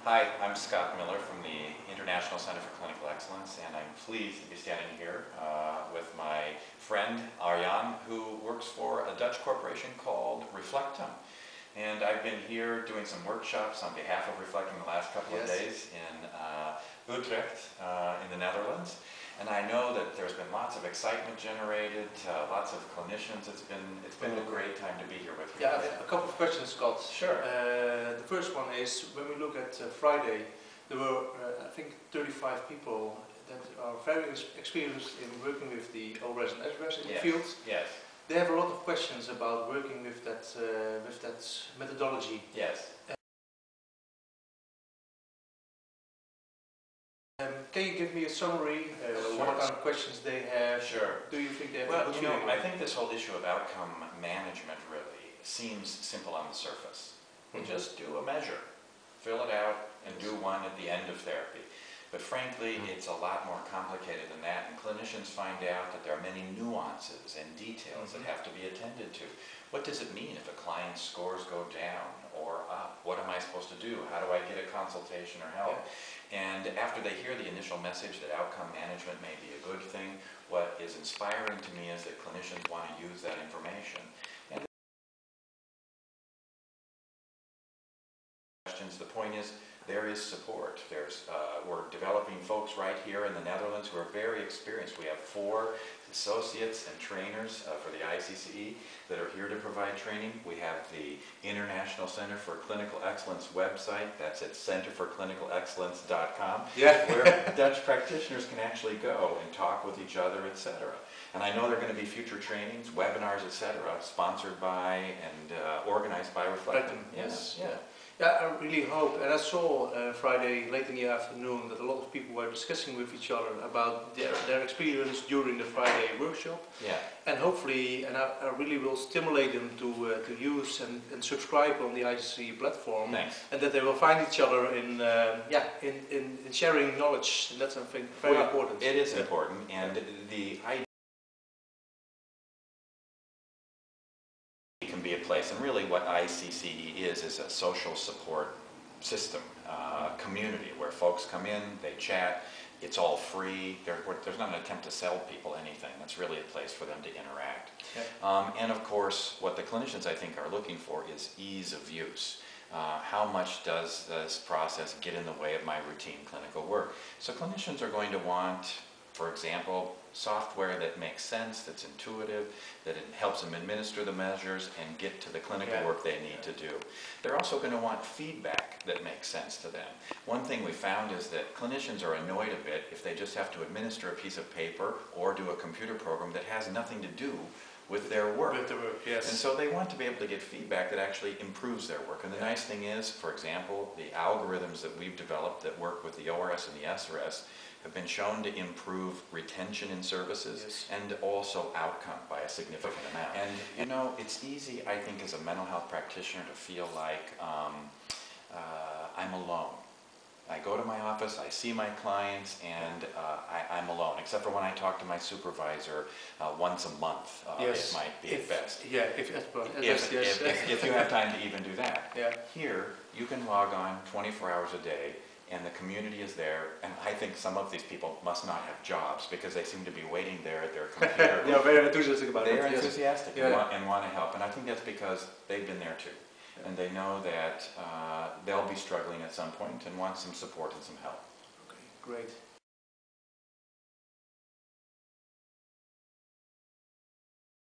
Hi, I'm Scott Miller from the International Center for Clinical Excellence, and I'm pleased to be standing here with my friend Arjan, who works for a Dutch corporation called Reflectum. And I've been here doing some workshops on behalf of Reflectum the last couple of days in Utrecht in the Netherlands. And I know that there's been lots of excitement generated, lots of clinicians. It's been a great time to be here with you. Yeah, a couple of questions, Scott. Sure. The first one is, when we look at Friday, there were, I think, 35 people that are very experienced in working with the ORS and SRS in the field. Yes. They have a lot of questions about working with that methodology. Yes. Can you give me a summary? Sure. What kind of questions they have? Sure. Do you think they have Well, a good you know, feeling? I think this whole issue of outcome management really seems simple on the surface. We just do a measure, fill it out, and do one at the end of therapy. But frankly, it's a lot more complicated than that, and clinicians find out that there are many nuances and details that have to be attended to. What does it mean if a client's scores go down or up? What am I supposed to do? How do I get a consultation or help? And after they hear the initial message that outcome management may be a good thing, what is inspiring to me is that clinicians want to use that information. And the point is, there is support. We're developing folks right here in the Netherlands who are very experienced. We have 4 associates and trainers for the ICCE that are here to provide training. We have the International Center for Clinical Excellence website. That's at centerforclinicalexcellence.com, where Dutch practitioners can actually go and talk with each other, etc. And I know there are going to be future trainings, webinars, etc., sponsored by and organized by Reflectum. Yes. Yeah. Yeah, I really hope, and I saw Friday late in the afternoon that a lot of people were discussing with each other about their experience during the Friday workshop. Yeah. And hopefully, and I really will stimulate them to use and subscribe on the ICC platform. Thanks. And that they will find each other in sharing knowledge, and that's, I think, very important. It is important, and the idea can be a place, and really what ICCE is a social support system, community where folks come in, they chat, it's all free, there's not an attempt to sell people anything, that's really a place for them to interact. And of course, what the clinicians I think are looking for is ease of use. How much does this process get in the way of my routine clinical work? So clinicians are going to want, for example, software that makes sense, that's intuitive, that it helps them administer the measures and get to the clinical work they need to do. They're also going to want feedback that makes sense to them. One thing we found is that clinicians are annoyed a bit if they just have to administer a piece of paper or do a computer program that has nothing to do with their work. And so they want to be able to get feedback that actually improves their work. And the nice thing is, for example, the algorithms that we've developed that work with the ORS and the SRS have been shown to improve retention in services and also outcome by a significant amount. And you know, it's easy, I think, as a mental health practitioner to feel like I'm alone. I go to my office, I see my clients, and I'm alone, except for when I talk to my supervisor once a month. It might be at best. Yeah, if you have time to even do that. Yeah. Here, you can log on 24 hours a day, and the community is there, and I think some of these people must not have jobs because they seem to be waiting there at their computer. They are very enthusiastic about it. They're enthusiastic and want to help, and I think that's because they've been there too. And they know that they'll be struggling at some point and want some support and some help. Okay, great.